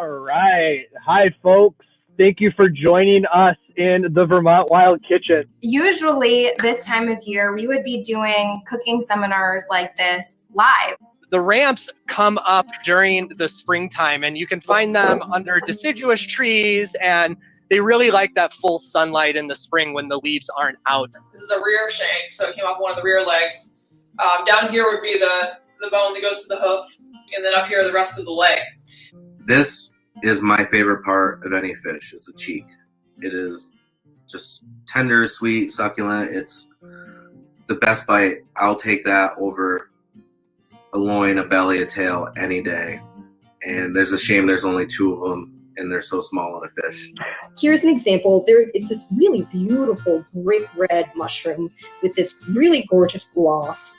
All right. Hi, folks. Thank you for joining us in the Vermont Wild Kitchen. Usually this time of year, we would be doing cooking seminars like this live. The ramps come up during the springtime, and you can find them under deciduous trees, and they really like that full sunlight in the spring when the leaves aren't out. This is a rear shank, so it came off one of the rear legs. Down here would be the bone that goes to the hoof, and then up here the rest of the leg. This is my favorite part of any fish, is the cheek. It is just tender, sweet, succulent. It's the best bite. I'll take that over a loin, a belly, a tail any day. And there's a shame there's only two of them and they're so small on a fish. Here's an example. There is this really beautiful brick red mushroom with this really gorgeous gloss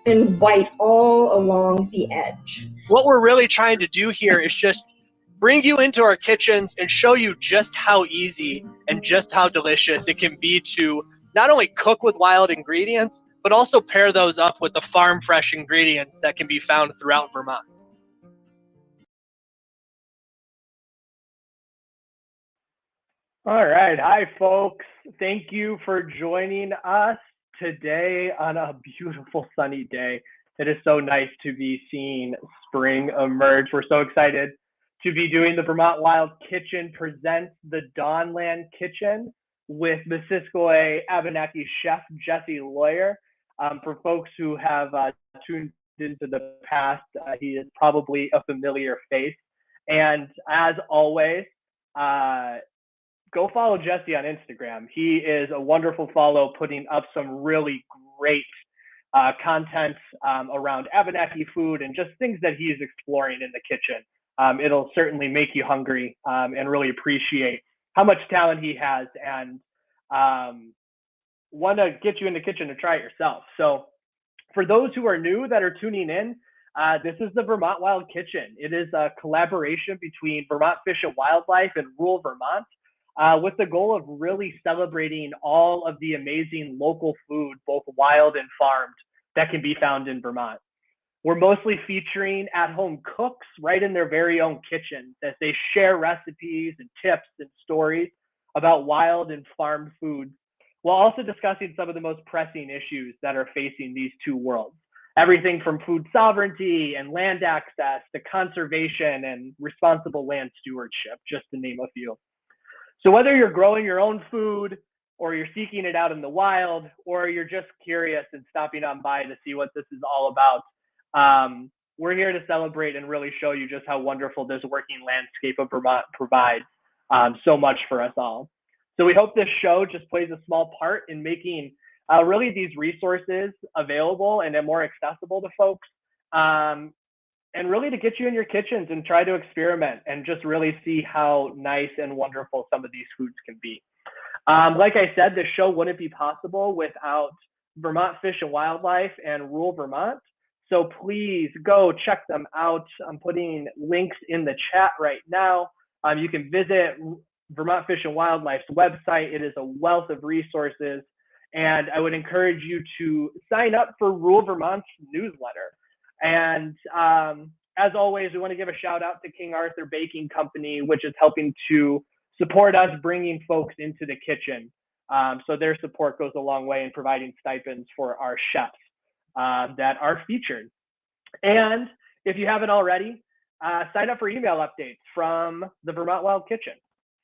and white all along the edge. What we're really trying to do here is just bring you into our kitchens and show you just how easy and just how delicious it can be to not only cook with wild ingredients, but also pair those up with the farm fresh ingredients that can be found throughout Vermont. All right. Hi, folks. Thank you for joining us today on a beautiful sunny day. It is so nice to be seeing spring emerge. We're so excited to be doing the Vermont Wild Kitchen Presents the Dawnland Kitchen with Missisquoi Abenaki chef Jessee Lawyer. For folks who have tuned into the past, he is probably a familiar face. And as always, go follow Jessee on Instagram. He is a wonderful follow, putting up some really great content around Abenaki food and just things that he is exploring in the kitchen. It'll certainly make you hungry and really appreciate how much talent he has, and want to get you in the kitchen to try it yourself. So for those who are new that are tuning in, this is the Vermont Wild Kitchen. It is a collaboration between Vermont Fish and Wildlife and rural Vermont, with the goal of really celebrating all of the amazing local food, both wild and farmed, that can be found in Vermont. We're mostly featuring at-home cooks right in their very own kitchens as they share recipes and tips and stories about wild and farmed foods, while also discussing some of the most pressing issues that are facing these two worlds. Everything from food sovereignty and land access to conservation and responsible land stewardship, just to name a few. So whether you're growing your own food, or you're seeking it out in the wild, or you're just curious and stopping on by to see what this is all about, we're here to celebrate and really show you just how wonderful this working landscape of Vermont provides so much for us all. So we hope this show just plays a small part in making really these resources available and more accessible to folks, and really to get you in your kitchens and try to experiment and just really see how nice and wonderful some of these foods can be. Like I said, this show wouldn't be possible without Vermont Fish and Wildlife and rural Vermont. So please go check them out. I'm putting links in the chat right now. You can visit Vermont Fish and Wildlife's website. It is a wealth of resources. And I would encourage you to sign up for Rural Vermont's newsletter. And as always, we want to give a shout out to King Arthur Baking Company, which is helping to support us bringing folks into the kitchen. So their support goes a long way in providing stipends for our chefs that are featured. And if you haven't already, sign up for email updates from the Vermont Wild Kitchen.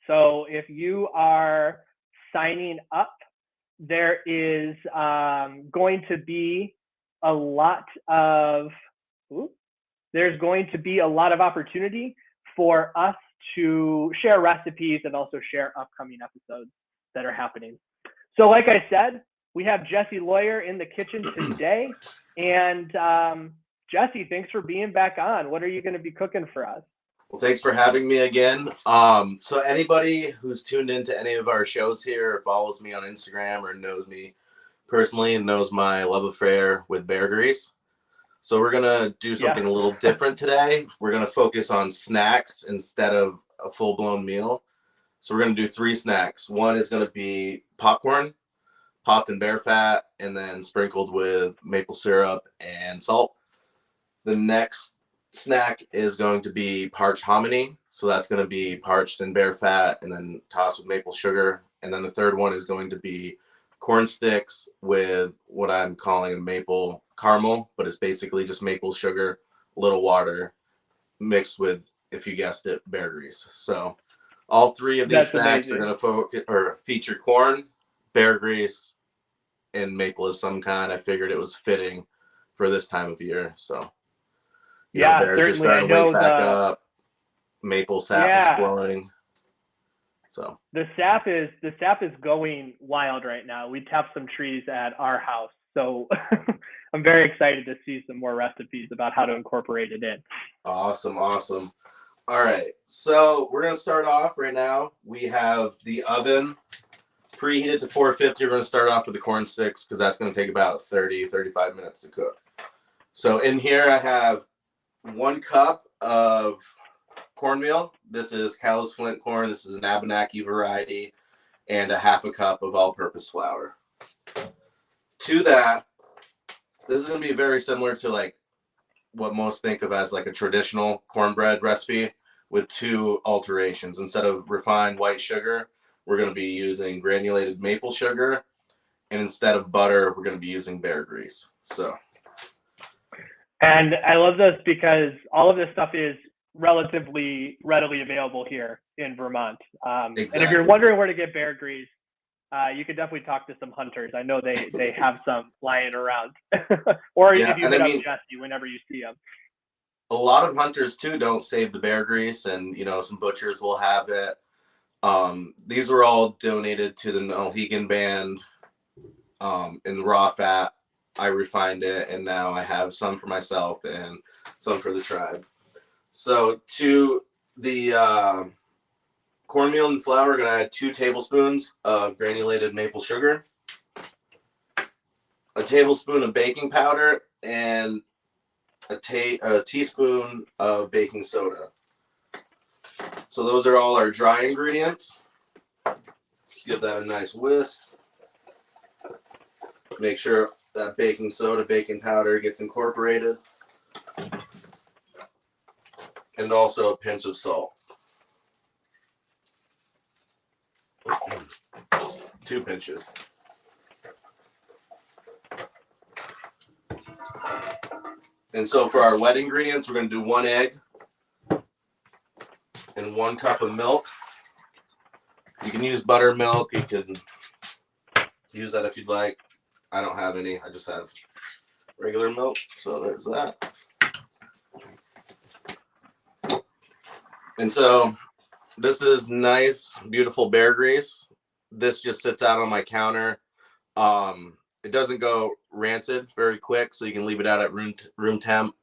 So if you are signing up, there is going to be a lot of opportunity for us to share recipes and also share upcoming episodes that are happening. So like I said, we have Jessee Lawyer in the kitchen today. And Jessee, thanks for being back on. What are you going to be cooking for us? Well, thanks for having me again. So anybody who's tuned into any of our shows here or follows me on Instagram or knows me personally and knows my love affair with bear grease. So we're going to do something a little different today. We're going to focus on snacks instead of a full-blown meal. So we're going to do 3 snacks. One is going to be popcorn, popped in bear fat, and then sprinkled with maple syrup and salt. The next snack is going to be parched hominy. So that's going to be parched in bear fat and then tossed with maple sugar. And then the third one is going to be corn sticks with what I'm calling a maple caramel, but it's basically just maple sugar, a little water mixed with, if you guessed it, bear grease. So all three of these That's snacks amazing. are going to feature corn, bear grease, and maple of some kind. I figured it was fitting for this time of year. So, Yeah, bears are certainly. I starting to know wake back up. Maple sap is flowing. So the sap is going wild right now. We tapped some trees at our house, so I'm very excited to see some more recipes about how to incorporate it in. Awesome. All right, so we're gonna start off right now. We have the oven preheated to 450. We're gonna start off with the corn sticks because that's gonna take about 35 minutes to cook. So in here I have 1 cup of cornmeal. This is callous flint corn. This is an Abenaki variety, and a 1/2 cup of all-purpose flour. To that, this is going to be very similar to like what most think of as like a traditional cornbread recipe with 2 alterations. Instead of refined white sugar, we're going to be using granulated maple sugar, and instead of butter, we're going to be using bear grease. So, and I love this because all of this stuff is relatively readily available here in Vermont. exactly. And if you're wondering where to get bear grease, you could definitely talk to some hunters. I know they have some lying around. Or if you hit up Jessee whenever you see them. A lot of hunters too don't save the bear grease, and some butchers will have it. These were all donated to the Mohegan Band in raw fat. I refined it, and now I have some for myself and some for the tribe. So to the cornmeal and flour, we're going to add 2 tablespoons of granulated maple sugar, a tablespoon of baking powder, and a teaspoon of baking soda. So those are all our dry ingredients. Just give that a nice whisk. Make sure that baking soda, baking powder gets incorporated. And also a pinch of salt. 2 pinches. And so for our wet ingredients, we're going to do 1 egg and 1 cup of milk. You can use buttermilk. You can use that if you'd like. I don't have any. I just have regular milk. So there's that. And so this is nice, beautiful bear grease. This just sits out on my counter. It doesn't go rancid very quick, so you can leave it out at room temp.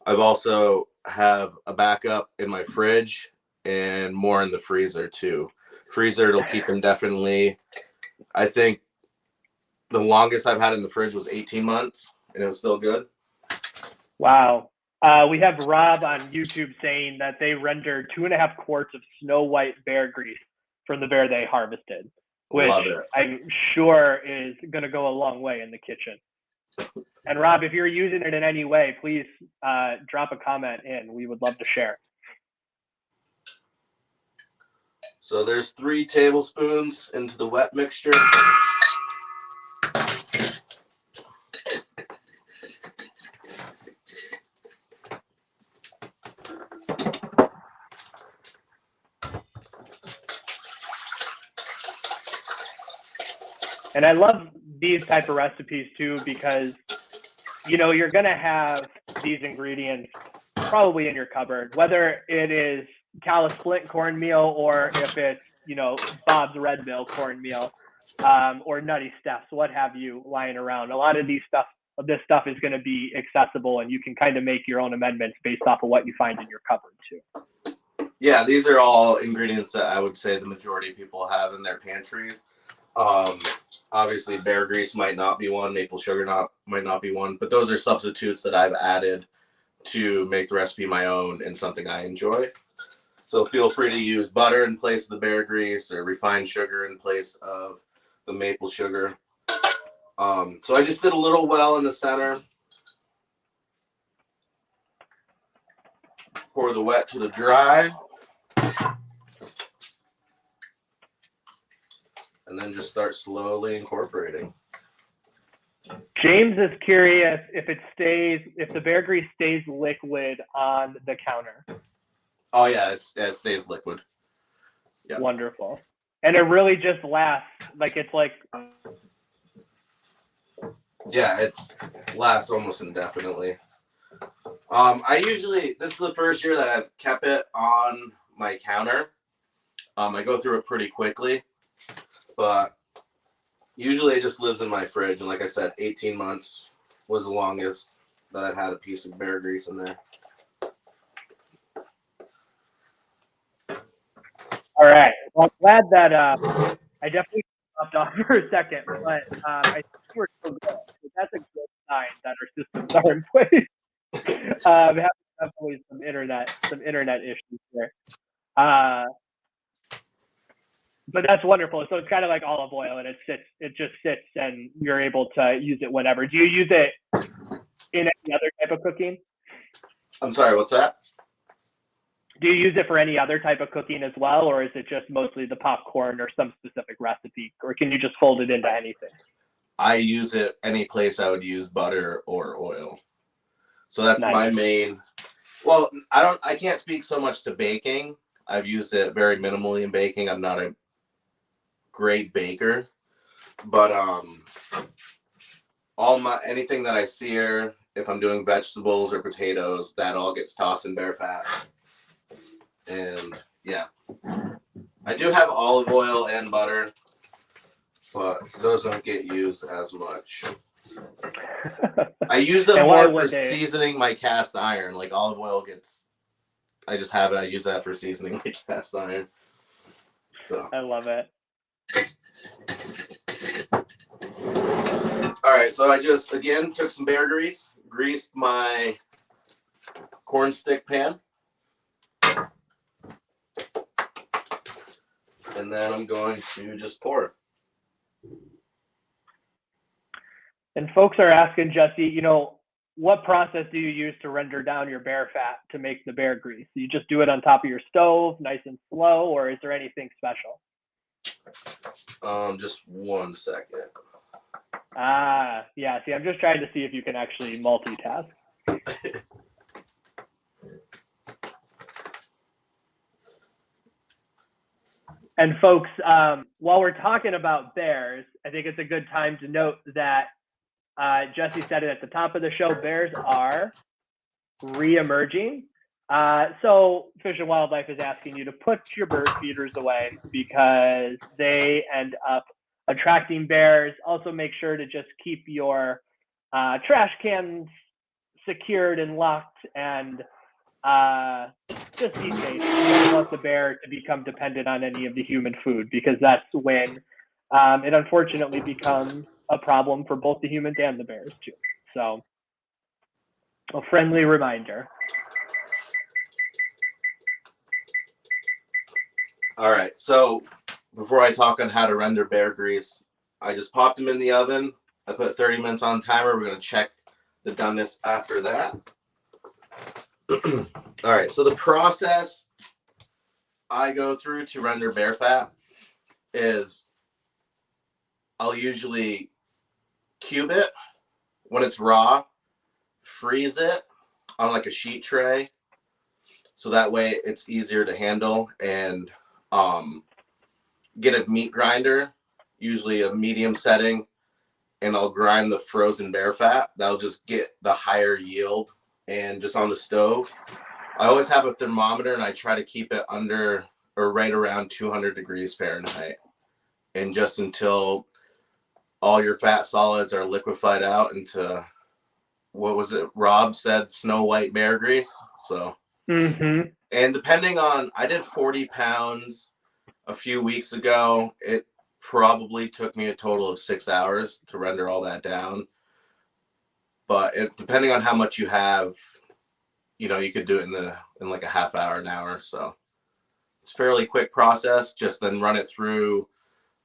I've also have a backup in my fridge and more in the freezer too. Freezer, it'll keep indefinitely. I think the longest I've had in the fridge was 18 months, and it was still good. Wow. We have Rob on YouTube saying that they rendered 2.5 quarts of snow white bear grease from the bear they harvested, which I'm sure is going to go a long way in the kitchen. And Rob, if you're using it in any way, please drop a comment in. We would love to share. So there's 3 tablespoons into the wet mixture. And I love these type of recipes too, because you're going to have these ingredients probably in your cupboard, whether it is callous flint cornmeal or if it's Bob's Red Mill cornmeal, or Nutty Steps, what have you, lying around. A lot of this stuff is going to be accessible, and you can kind of make your own amendments based off of what you find in your cupboard too. Yeah, these are all ingredients that I would say the majority of people have in their pantries. Obviously bear grease might not be one, maple sugar might not be one, but those are substitutes that I've added to make the recipe my own and something I enjoy. So feel free to use butter in place of the bear grease or refined sugar in place of the maple sugar. So I just did a little well in the center. Pour the wet to the dry. just start slowly incorporating. James is curious if the bear grease stays liquid on the counter. Oh yeah, it stays liquid. Yeah. Wonderful. And it really just lasts, Yeah, it lasts almost indefinitely. This is the first year that I've kept it on my counter. I go through it pretty quickly, but usually it just lives in my fridge. And like I said, 18 months was the longest that I've had a piece of bear grease in there. All right. Well, I'm glad that I definitely stopped off for a second, but I think we're still good. So that's a good sign that our systems are in place. Having definitely some internet issues there. But that's wonderful. So it's kind of like olive oil, and it just sits, and you're able to use it whenever. Do you use it in any other type of cooking? I'm sorry, what's that? Do you use it for any other type of cooking as well, or is it just mostly the popcorn or some specific recipe, or can you just fold it into anything? I use it any place I would use butter or oil. So that's Nice. my main. Well, I can't speak so much to baking. I've used it very minimally in baking. I'm not a great baker, but anything that I sear, if I'm doing vegetables or potatoes, that all gets tossed in bear fat. And yeah, I do have olive oil and butter, but those don't get used as much. I use them more for seasoning my cast iron. Like olive oil I use that for seasoning my cast iron. So I love it. All right, so I just again took some bear grease, greased my corn stick pan. And then I'm going to just pour it. And folks are asking, Jessee, what process do you use to render down your bear fat to make the bear grease? Do you just do it on top of your stove, nice and slow, or is there anything special? Just 1 second. Yeah. See, I'm just trying to see if you can actually multitask. And folks, while we're talking about bears, I think it's a good time to note that Jessee said it at the top of the show, bears are re-emerging. So Fish and Wildlife is asking you to put your bird feeders away because they end up attracting bears. Also make sure to just keep your trash cans secured and locked, and just be safe. You don't want the bear to become dependent on any of the human food, because that's when it unfortunately becomes a problem for both the humans and the bears too. So a friendly reminder. All right, so before I talk on how to render bear grease, I just popped them in the oven. I put 30 minutes on timer. We're going to check the doneness after that. All right, so the process I go through to render bear fat is I'll usually cube it when it's raw, freeze it on like a sheet tray, so that way it's easier to handle, and get a meat grinder, usually a medium setting, and I'll grind the frozen bear fat. That'll just get the higher yield. And just on the stove, I always have a thermometer, and I try to keep it under or right around 200 degrees Fahrenheit. And just until all your fat solids are liquefied out into, what was it Rob said, snow white bear grease. So and depending on, I did 40 pounds a few weeks ago. It probably took me a total of 6 hours to render all that down. But depending on how much you have, you could do it in like a half hour, an hour. So it's a fairly quick process. Just then run it through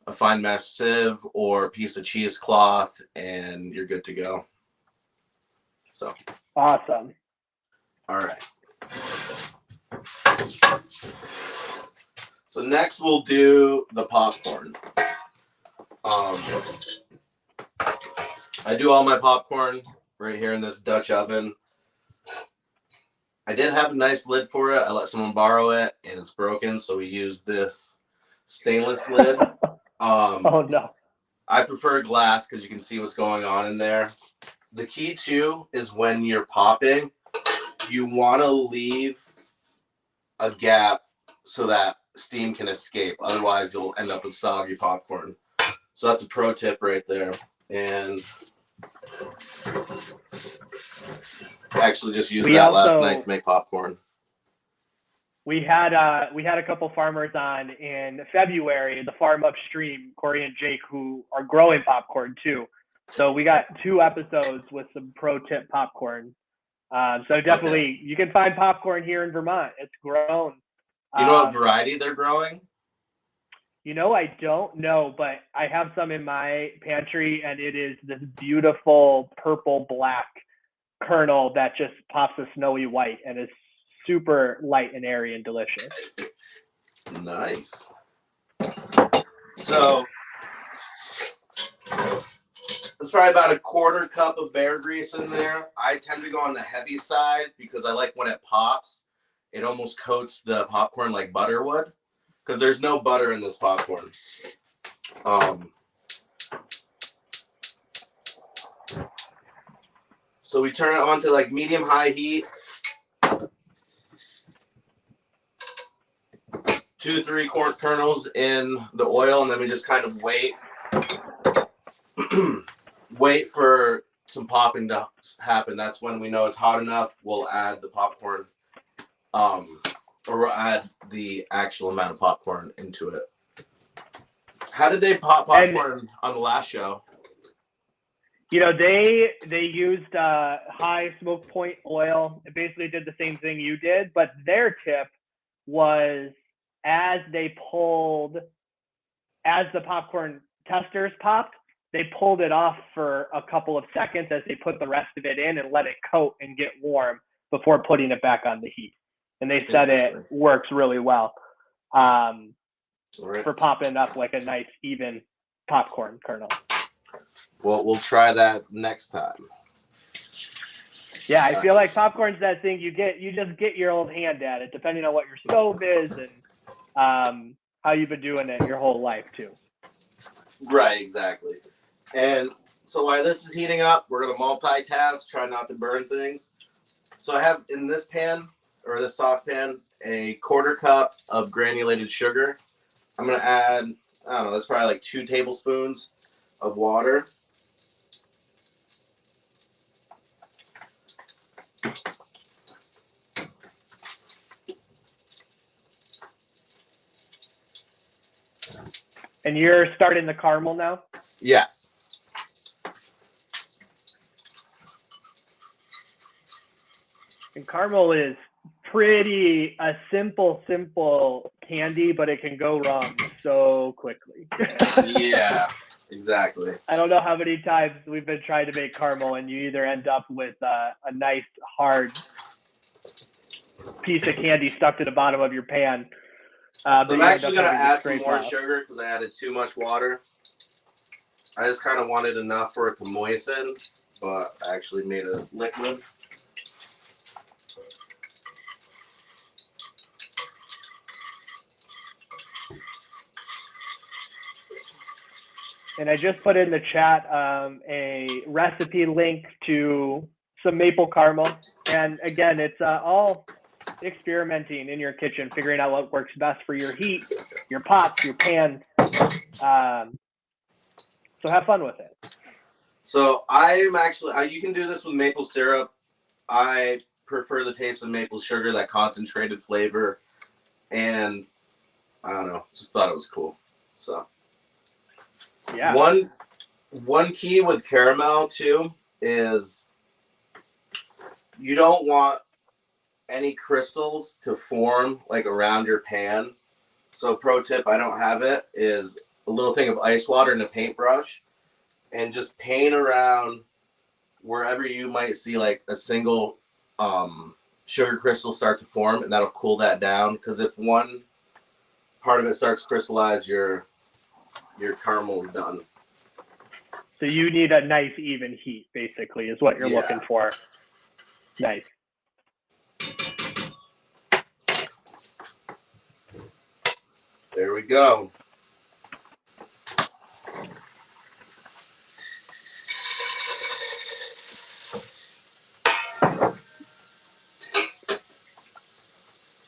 a fine mesh sieve or a piece of cheesecloth, and you're good to go. So awesome. All right. So next we'll do the popcorn. I do all my popcorn right here in this Dutch oven. I did have a nice lid for it. I let someone borrow it, and it's broken, so we use this stainless lid. Oh no. I prefer glass because you can see what's going on in there. The key too is when you're popping, you want to leave a gap so that steam can escape. Otherwise, you'll end up with soggy popcorn. So that's a pro tip right there. And I actually just used that last night to make popcorn. We had a couple farmers on in February, the farm upstream, Corey and Jake, who are growing popcorn too. So we got 2 episodes with some pro tip popcorn. So definitely, you can find popcorn here in Vermont. It's grown. You know what variety they're growing? You know, I don't know, but I have some in my pantry, and it is this beautiful purple black kernel that just pops a snowy white and is super light and airy and delicious. Nice. So there's probably about a 1/4 cup of bear grease in there. I tend to go on the heavy side because I like when it pops, it almost coats the popcorn like butter would, because there's no butter in this popcorn. So we turn it on to like medium-high heat. 2 3-quart kernels in the oil, and then we just kind of wait. Wait for some popping to happen. That's when we know it's hot enough. We'll add the popcorn, or we'll add the actual amount of popcorn into it. How did they pop popcorn on the last show? You know, they used high smoke point oil. It basically did the same thing you did, but their tip was as the popcorn testers popped, they pulled it off for a couple of seconds as they put the rest of it in and let it coat and get warm before putting it back on the heat. And they said it works really well for popping up like a nice even popcorn kernel. Well, we'll try that next time. Yeah, I feel like popcorn's that thing you just get your old hand at it, depending on what your stove is and how you've been doing it your whole life too. Right, exactly. And so while this is heating up, we're gonna multitask, try not to burn things. So I have in this pan, or this saucepan, a 1/4 cup of granulated sugar. I'm gonna add, I don't know, that's probably like 2 tablespoons of water. And you're starting the caramel now? Yes. And caramel is pretty a simple candy, but it can go wrong so quickly. Yeah, exactly. I don't know how many times we've been trying to make caramel and you either end up with a nice hard piece of candy stuck to the bottom of your pan. So I'm actually going to add some more sugar because I added too much water. I just kind of wanted enough for it to moisten, but I actually made a liquid. And I just put in the chat a recipe link to some maple caramel. And again, it's all experimenting in your kitchen, figuring out what works best for your heat, your pots, your pans. So have fun with it. So I'm actually, you can do this with maple syrup. I prefer the taste of maple sugar, that concentrated flavor. And I don't know, just thought it was cool. So yeah. One key with caramel too is you don't want any crystals to form like around your pan. So pro tip, I don't have it, is a little thing of ice water and a paintbrush, and just paint around wherever you might see like a single sugar crystal start to form, and that'll cool that down. Because if one part of it starts to crystallize, your caramel is done. So you need a nice even heat, basically, is what you're looking for. Nice. There we go.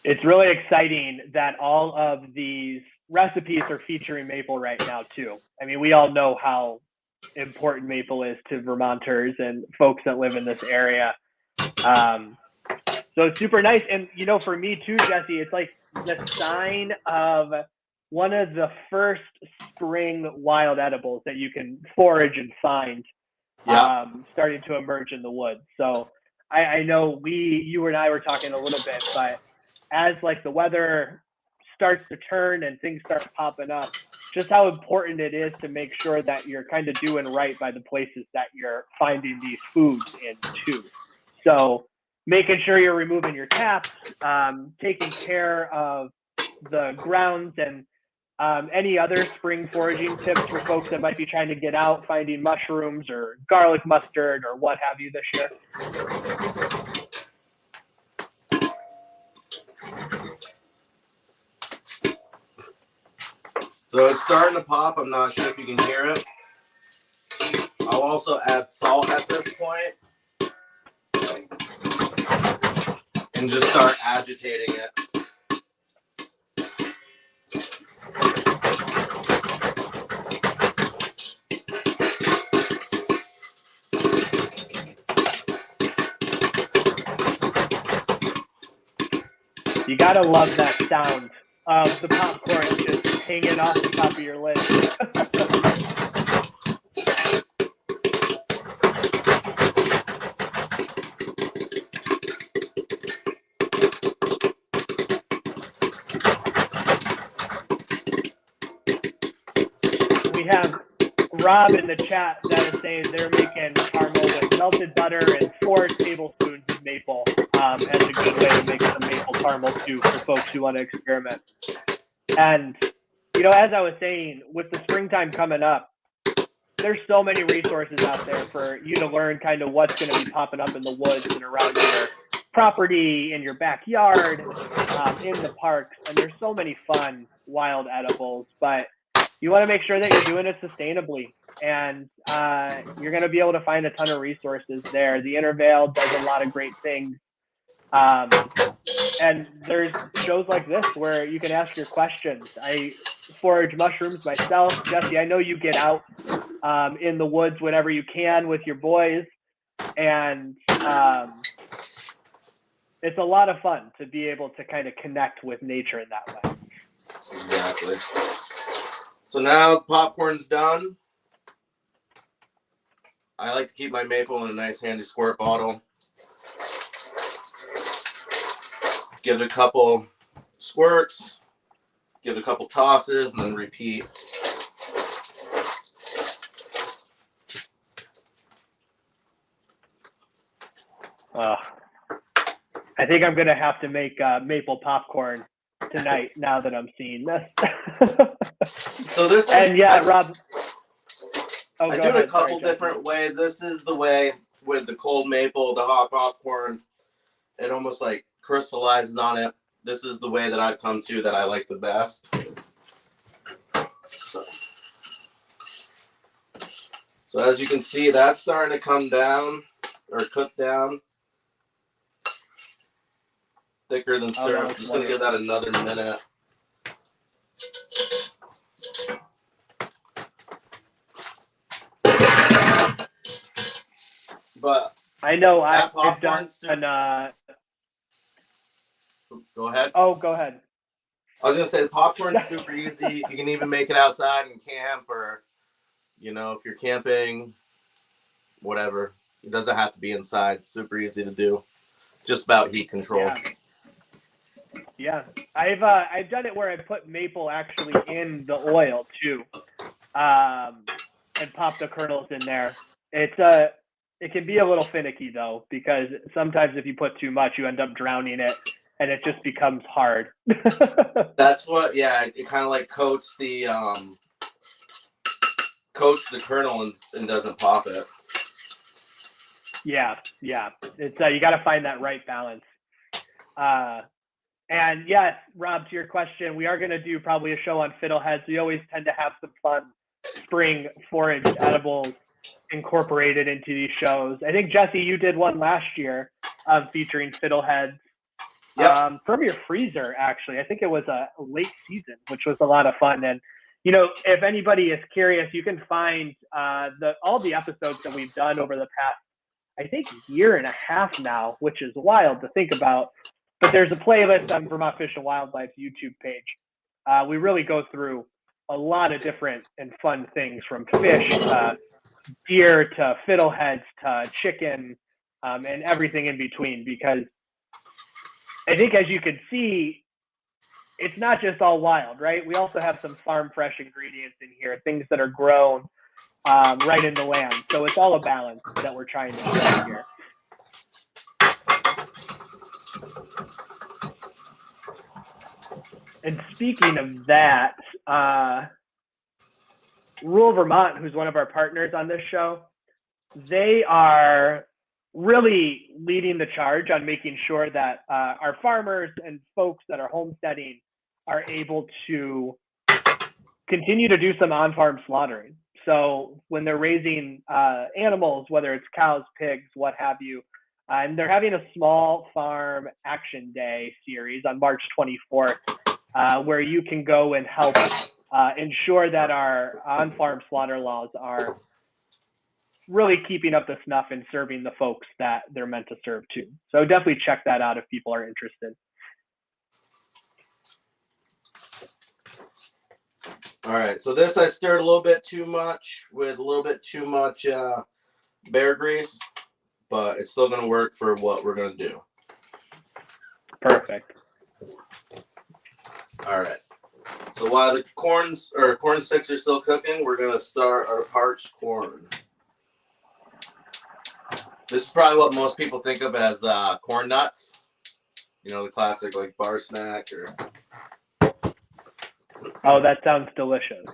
It's really exciting that all of these recipes are featuring maple right now too. I mean, we all know how important maple is to Vermonters and folks that live in this area. So it's super nice. And, you know, for me too, Jesse, it's like the sign of one of the first spring wild edibles that you can forage and find starting to emerge in the woods. So I know you and I were talking a little bit, but as like the weather starts to turn and things start popping up, just how important it is to make sure that you're kind of doing right by the places that you're finding these foods in too. So making sure you're removing your taps, taking care of the grounds, and any other spring foraging tips for folks that might be trying to get out, finding mushrooms or garlic mustard or what have you this year? So it's starting to pop. I'm not sure if you can hear it. I'll also add salt at this point and just start agitating it. You gotta love that sound of the popcorn just hanging off the top of your lid. We have Rob in the chat that is saying they're making caramel with melted butter and 4 tablespoons of maple as a good way to make some maple caramel too for folks who want to experiment. And, you know, as I was saying, with the springtime coming up, there's so many resources out there for you to learn kind of what's going to be popping up in the woods and around your property, in your backyard, in the parks. And there's so many fun wild edibles, but you want to make sure that you're doing it sustainably. And you're going to be able to find a ton of resources there. The Intervale does a lot of great things. And there's shows like this where you can ask your questions. I forage mushrooms myself. Jesse, I know you get out in the woods whenever you can with your boys. And it's a lot of fun to be able to kind of connect with nature in that way. Exactly. So now popcorn's done. I like to keep my maple in a nice handy squirt bottle. Give it a couple squirts, give it a couple tosses, and then repeat. I think I'm going to have to make maple popcorn tonight now that I'm seeing this. So this is, and yeah, Rob. Oh, I do it a couple different ways. This is the way with the cold maple, the hot popcorn. It almost like crystallizes on it. This is the way that I've come to that I like the best. So as you can see, that's starting to come down or cook down. Thicker than syrup. I'm just going to give that another minute. But I know I've done Go ahead. Oh, go ahead. I was going to say the popcorn's super easy. You can even make it outside and camp, or, you know, if you're camping, whatever. It doesn't have to be inside. It's super easy to do. Just about heat control. Yeah. I've done it where I put maple actually in the oil too, and pop the kernels in there. It can be a little finicky though, because sometimes if you put too much, you end up drowning it, and it just becomes hard. That's what, yeah, it kind of like coats the coats the kernel and doesn't pop it. Yeah. It's you got to find that right balance. And yes, Rob, to your question, we are going to do probably a show on fiddleheads. We always tend to have some fun spring forage edibles incorporated into these shows. I think, Jesse, you did one last year featuring fiddleheads from your freezer, actually. I think it was a late season, which was a lot of fun. And, you know, if anybody is curious, you can find all the episodes that we've done over the past, I think, year and a half now, which is wild to think about. But there's a playlist on Vermont Fish and Wildlife's YouTube page. We really go through a lot of different and fun things, from fish to deer to fiddleheads to chicken and everything in between, because I think, as you can see, it's not just all wild, right? We also have some farm fresh ingredients in here, things that are grown right in the land. So it's all a balance that we're trying to show here. And speaking of that, Rural Vermont, who's one of our partners on this show, they are really leading the charge on making sure that our farmers and folks that are homesteading are able to continue to do some on-farm slaughtering. So when they're raising animals, whether it's cows, pigs, what have you, and they're having a small farm action day series on March 24th, where you can go and help ensure that our on-farm slaughter laws are really keeping up the snuff and serving the folks that they're meant to serve to. So definitely check that out if people are interested. All right, so this I stirred a little bit too much with a little bit too much bear grease, but it's still gonna work for what we're gonna do. Perfect. All right. So while the corn sticks are still cooking, we're gonna start our parched corn. This is probably what most people think of as corn nuts. You know, the classic like bar snack or. Oh, that sounds delicious.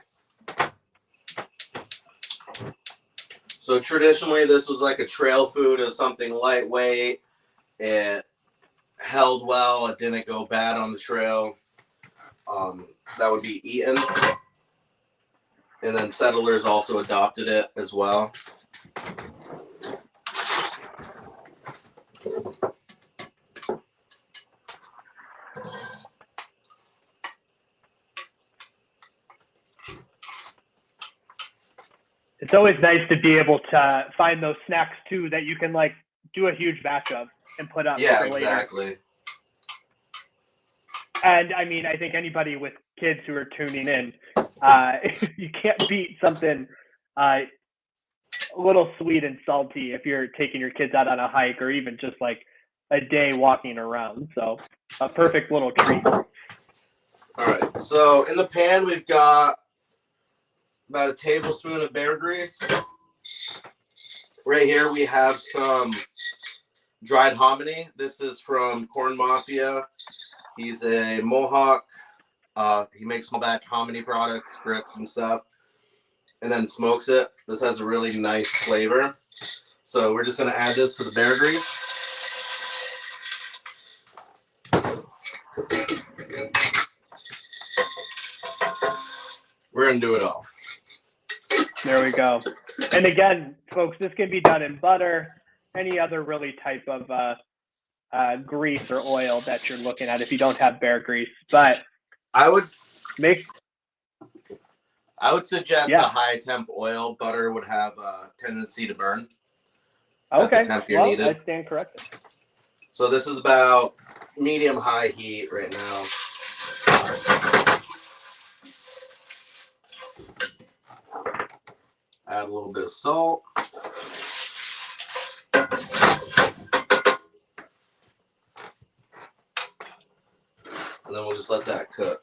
So traditionally, this was like a trail food. It was something lightweight. It held well. It didn't go bad on the trail. That would be eaten. And then settlers also adopted it as well. It's always nice to be able to find those snacks too that you can like do a huge batch of and put up for later. Exactly. And I mean, I think anybody with kids who are tuning in, you can't beat something a little sweet and salty if you're taking your kids out on a hike or even just like a day walking around. So a perfect little treat. All right. So in the pan, we've got about a tablespoon of bear grease. Right here, we have some dried hominy. This is from Corn Mafia. He's a Mohawk. He makes small batch hominy products, grits and stuff, and then smokes it. This has a really nice flavor. So we're just gonna add this to the bear grease. We're gonna do it all. There we go. And again, folks, this can be done in butter, any other really type of grease or oil that you're looking at if you don't have bear grease. But I would suggest Yeah. a high temp oil. Butter would have a tendency to burn. okay, the temp you're well, needed. I stand corrected. So this is about medium high heat right now. Add a little bit of salt. And then we'll just let that cook.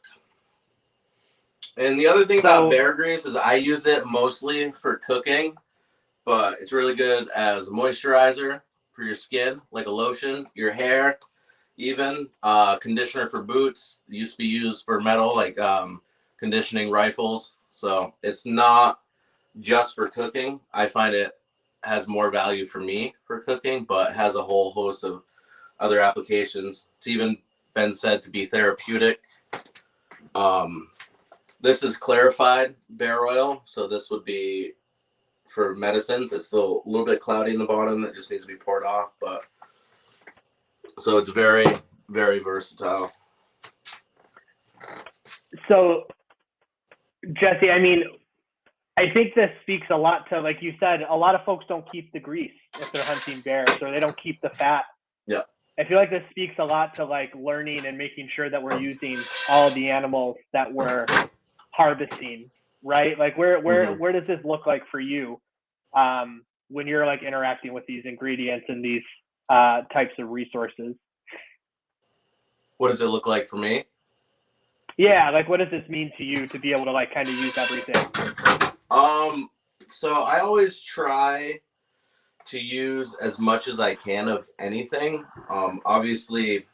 And the other thing about bear grease is I use it mostly for cooking, but it's really good as a moisturizer for your skin, like a lotion, your hair, even conditioner for boots. It used to be used for metal, like conditioning rifles. So it's not just for cooking. I find it has more value for me for cooking, but has a whole host of other applications. It's even been said to be therapeutic. This is clarified bear oil, so this would be for medicines. It's still a little bit cloudy in the bottom that just needs to be poured off, but so it's very, very versatile. So, Jesse, I mean, I think this speaks a lot to, like you said, a lot of folks don't keep the grease if they're hunting bears, or they don't keep the fat. Yeah. I feel like this speaks a lot to like learning and making sure that we're using all the animals that we're harvesting, right? Like where does this look like for you when you're like interacting with these ingredients and these types of resources? What does it look like for me? Yeah, like what does this mean to you to be able to like kind of use everything? So I always try to use as much as I can of anything. Obviously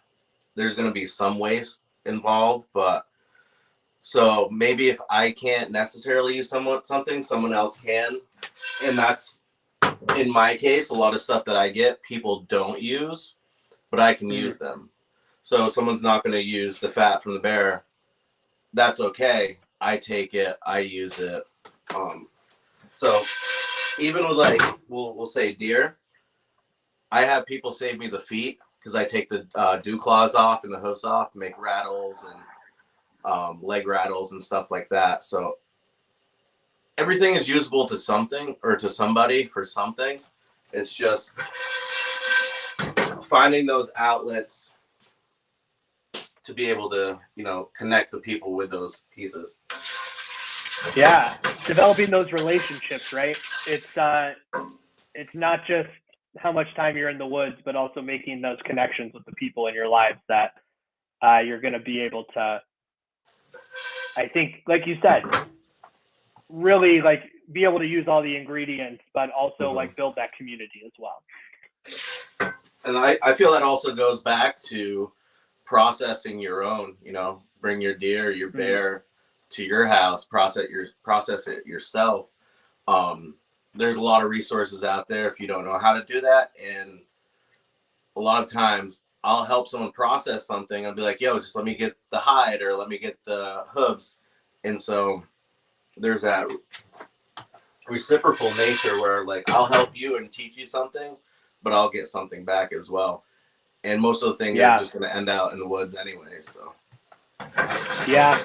there's going to be some waste involved, but so maybe if I can't necessarily use something, someone else can. And that's, in my case, a lot of stuff that I get, people don't use, but I can use them. So if someone's not going to use the fat from the bear, that's okay. I take it, I use it. So even with like, we'll say deer, I have people save me the feet because I take the dew claws off and the hoofs off to make rattles and leg rattles and stuff like that. So everything is usable to something or to somebody for something. It's just finding those outlets to be able to, you know, connect the people with those pieces. Yeah, developing those relationships, right? It's not just how much time you're in the woods, but also making those connections with the people in your lives that you're going to be able to, I think, like you said, really like be able to use all the ingredients, but also like build that community as well. And I feel that also goes back to processing your own, you know, bring your deer, your bear to your house, process it yourself. There's a lot of resources out there if you don't know how to do that. And a lot of times I'll help someone process something. I'll be like, yo, just let me get the hide or let me get the hooves. And so there's that reciprocal nature where like I'll help you and teach you something, but I'll get something back as well. And most of the things are just going to end out in the woods anyway. So yeah.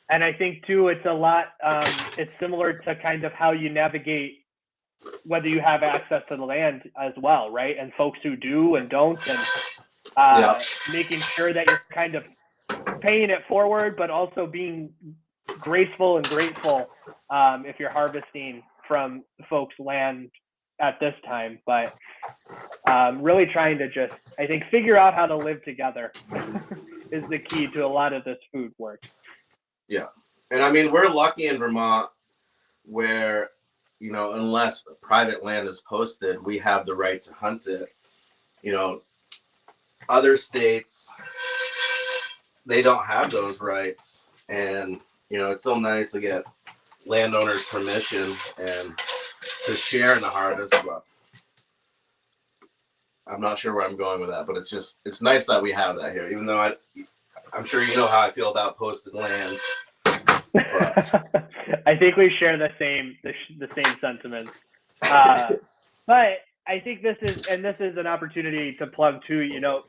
And I think too, it's a lot, it's similar to kind of how you navigate whether you have access to the land as well, right? And folks who do and don't, and making sure that you're kind of paying it forward, but also being graceful and grateful if you're harvesting from folks' land at this time. But really trying to just, I think, figure out how to live together is the key to a lot of this food work. Yeah. And I mean, we're lucky in Vermont where, you know, unless private land is posted, we have the right to hunt it. You know, other states, they don't have those rights. And, you know, it's so nice to get landowners' permission and to share in the harvest. But I'm not sure where I'm going with that, but it's nice that we have that here, even though I'm sure you know how I feel about posted land. I think we share the same sentiments. But I think this is an opportunity to plug too, you know,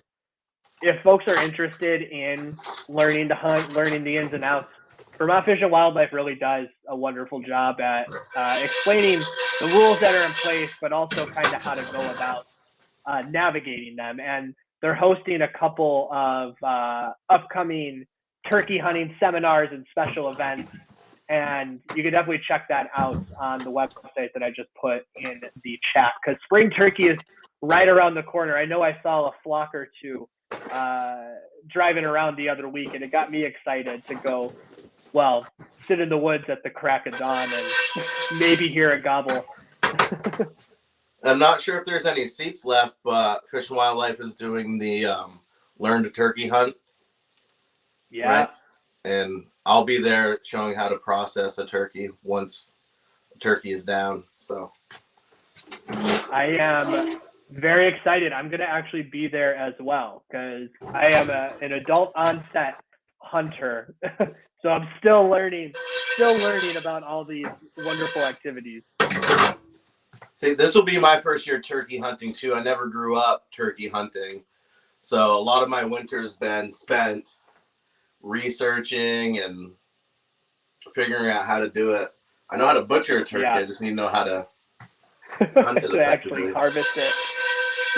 if folks are interested in learning to hunt, learning the ins and outs, Vermont Fish and Wildlife really does a wonderful job at explaining the rules that are in place, but also kind of how to go about navigating them. And they're hosting a couple of upcoming turkey hunting seminars and special events. And you can definitely check that out on the website that I just put in the chat, because spring turkey is right around the corner. I know I saw a flock or two driving around the other week, and it got me excited to go, well, sit in the woods at the crack of dawn and maybe hear a gobble. I'm not sure if there's any seats left, but Fish and Wildlife is doing the Learn to Turkey Hunt. Yeah. Right? And I'll be there showing how to process a turkey once turkey is down. So I am very excited. I'm going to actually be there as well because I am an adult onset hunter. So I'm still learning about all these wonderful activities. see, this will be my first year turkey hunting too. I never grew up turkey hunting. So a lot of my winter's been spent researching and figuring out how to do it. I know how to butcher a turkey. Yeah. I just need to know how to hunt it to actually effectively. harvest it.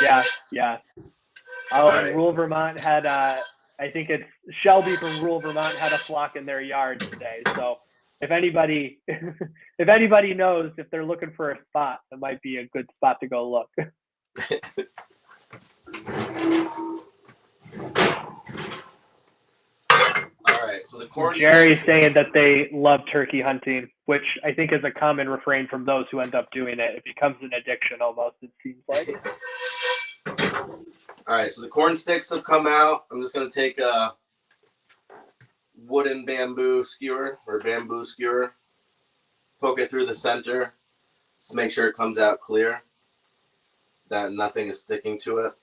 Yeah, yeah. Oh, All and right. rural Vermont had, I think it's Shelby from rural Vermont had a flock in their yard today. So if anybody, if anybody knows if they're looking for a spot, it might be a good spot to go look. All right. So the corn Jerry's sticks. saying that they love turkey hunting, which I think is a common refrain from those who end up doing it. It becomes an addiction almost, it seems like. All right. So the corn sticks have come out. I'm just going to take a wooden bamboo skewer or bamboo skewer, poke it through the center, just make sure it comes out clear, that nothing is sticking to it.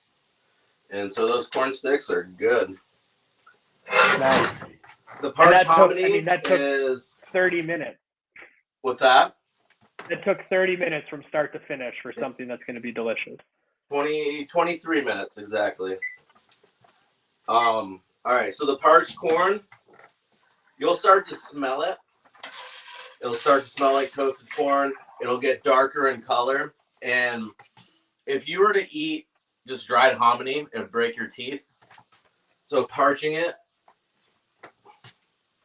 And so those corn sticks are good. Nice. The parched that took- hominy I mean, that took- is 30 minutes. what's that? It took 30 minutes from start to finish for something that's going to be delicious. 23 minutes exactly. All right, so the parched corn, you'll start to smell it. It'll start to smell like toasted corn. It'll get darker in color. And if you were to eat just dried hominy, it would break your teeth. So parching it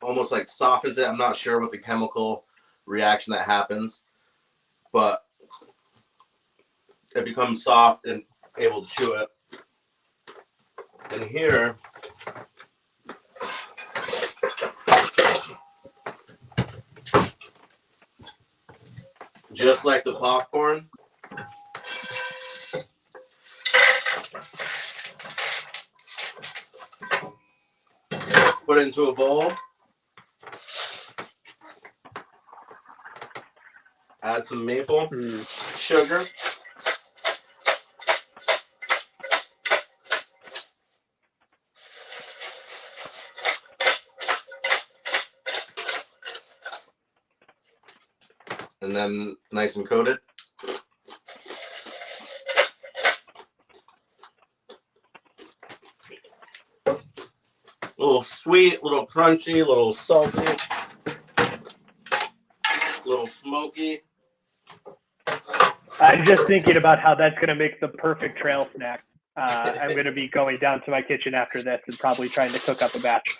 almost like softens it. I'm not sure what the chemical reaction that happens, but it becomes soft and able to chew it. And here, just like the popcorn, put it into a bowl, add some maple sugar, and then nice and coated. A little sweet, a little crunchy, a little salty, a little smoky. I'm just thinking about how that's going to make the perfect trail snack. I'm going to be going down to my kitchen after this and probably trying to cook up a batch.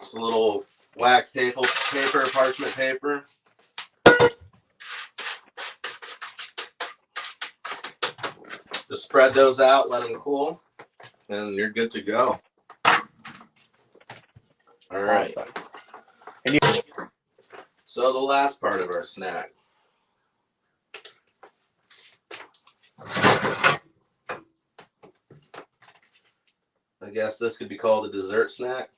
Just a little wax paper, parchment paper. Just spread those out, let them cool, and you're good to go. All right. So the last part of our snack. I guess this could be called a dessert snack.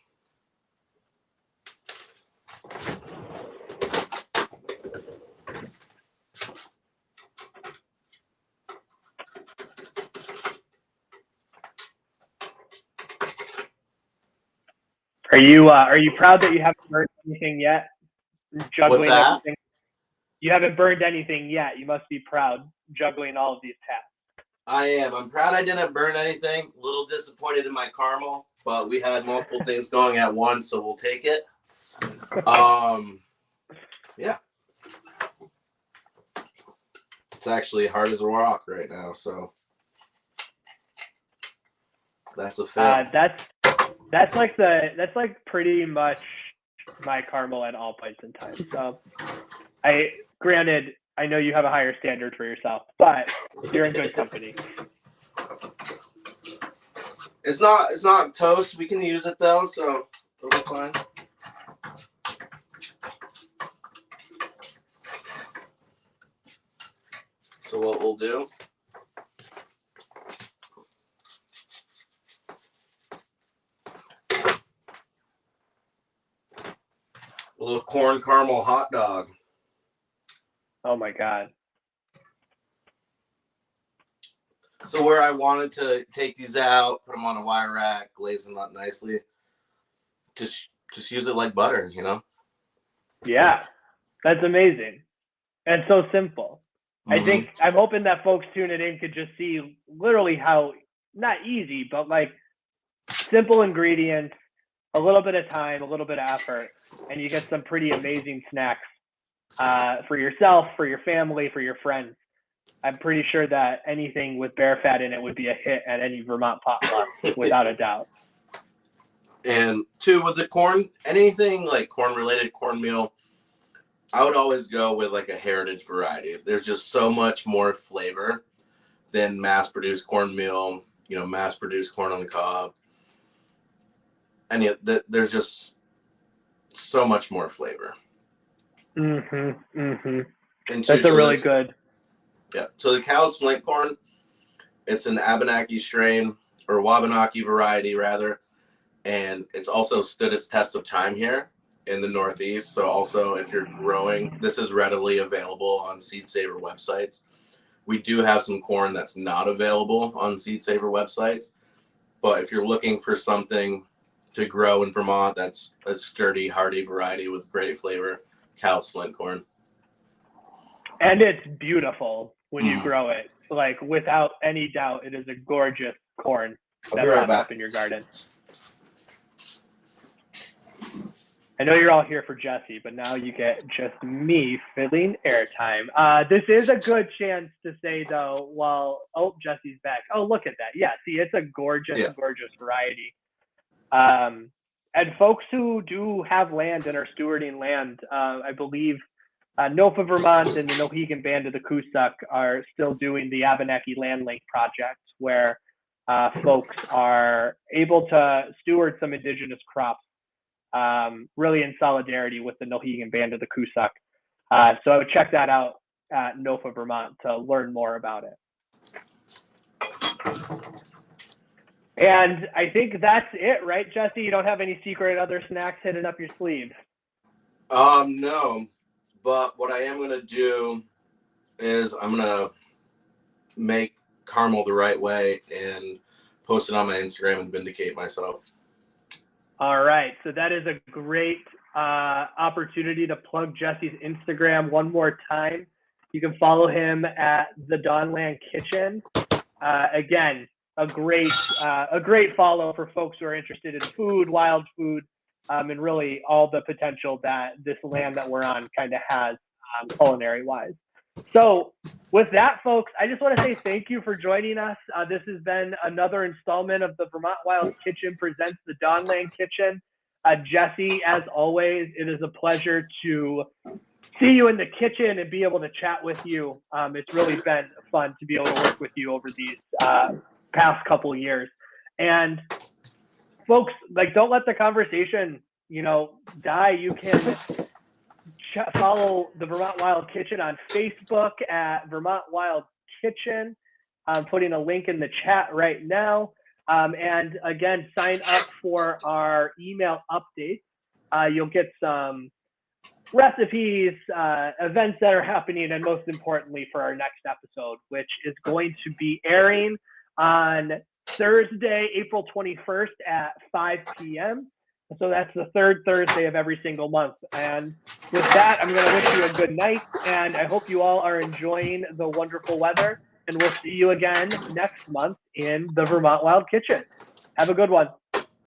Are you proud that you haven't burned anything yet? Juggling What's that? everything. You haven't burned anything yet. You must be proud juggling all of these tasks. I am. I'm proud I didn't burn anything. A little disappointed in my caramel, but we had multiple things going at once, so we'll take it. Yeah. It's actually hard as a rock right now, so that's a fail. That's like pretty much my caramel at all points in time. So granted, I know you have a higher standard for yourself, but you're in good company. It's not toast. We can use it though, so it'll be fine. So what we'll do, little corn caramel hot dog. Oh my God. So where I wanted to take these out, put them on a wire rack, glaze them up nicely, just use it like butter, you know? Yeah, that's amazing. And so simple. Mm-hmm. I'm hoping that folks tuning in could just see literally how, not easy, but like simple ingredients, a little bit of time, a little bit of effort, and you get some pretty amazing snacks for yourself, for your family, for your friends. I'm pretty sure that anything with bear fat in it would be a hit at any Vermont potluck, without a doubt. And two, with the corn, anything like corn-related cornmeal, I would always go with like a heritage variety. There's just so much more flavor than mass-produced cornmeal, you know, mass-produced corn on the cob. And yet there's just so much more flavor. Mm-hmm. Mm-hmm. And That's a really good. Yeah. So the cow's flint corn, it's an Abenaki strain, or Wabanaki variety rather, and it's also stood its test of time here in the Northeast. So also, if you're growing, this is readily available on Seed Saver websites. We do have some corn that's not available on Seed Saver websites, but if you're looking for something to grow in Vermont that's a sturdy, hardy variety with great flavor, cow's flint corn. And it's beautiful when you grow it. Like, without any doubt, it is a gorgeous corn that pops up in your garden. I know you're all here for Jessee, but now you get just me filling airtime. This is a good chance to say, though, Jessee's back. Oh, look at that. Yeah, see, it's a gorgeous, gorgeous variety. And folks who do have land and are stewarding land, I believe NOFA Vermont and the Mohegan Band of the Coosac are still doing the Abenaki Land Link project, where folks are able to steward some indigenous crops, really in solidarity with the Mohegan Band of the Coosac. So I would check that out at NOFA Vermont to learn more about it. And I think that's it, right, Jessee? You don't have any secret other snacks hidden up your sleeve? No. But what I am going to do is I'm going to make caramel the right way and post it on my Instagram and vindicate myself. All right. So that is a great opportunity to plug Jessee's Instagram one more time. You can follow him at the Dawnland Kitchen. Again, a great follow for folks who are interested in food, wild food, and really all the potential that this land that we're on kind of has culinary wise. So with that, folks, I just want to say thank you for joining us. This has been another installment of the Vermont Wild Kitchen Presents the Dawnland Kitchen. Jessee, as always, it is a pleasure to see you in the kitchen and be able to chat with you. It's really been fun to be able to work with you over these past couple of years. And folks, like, don't let the conversation, die. You can follow the Vermont Wild Kitchen on Facebook at Vermont Wild Kitchen. I'm putting a link in the chat right now. And again, sign up for our email updates. You'll get some recipes, events that are happening, and most importantly for our next episode, which is going to be airing on Thursday, April 21st at 5 p.m. So that's the third Thursday of every single month. And with that, I'm going to wish you a good night, and I hope you all are enjoying the wonderful weather, and we'll see you again next month in the Vermont Wild Kitchen. Have a good one.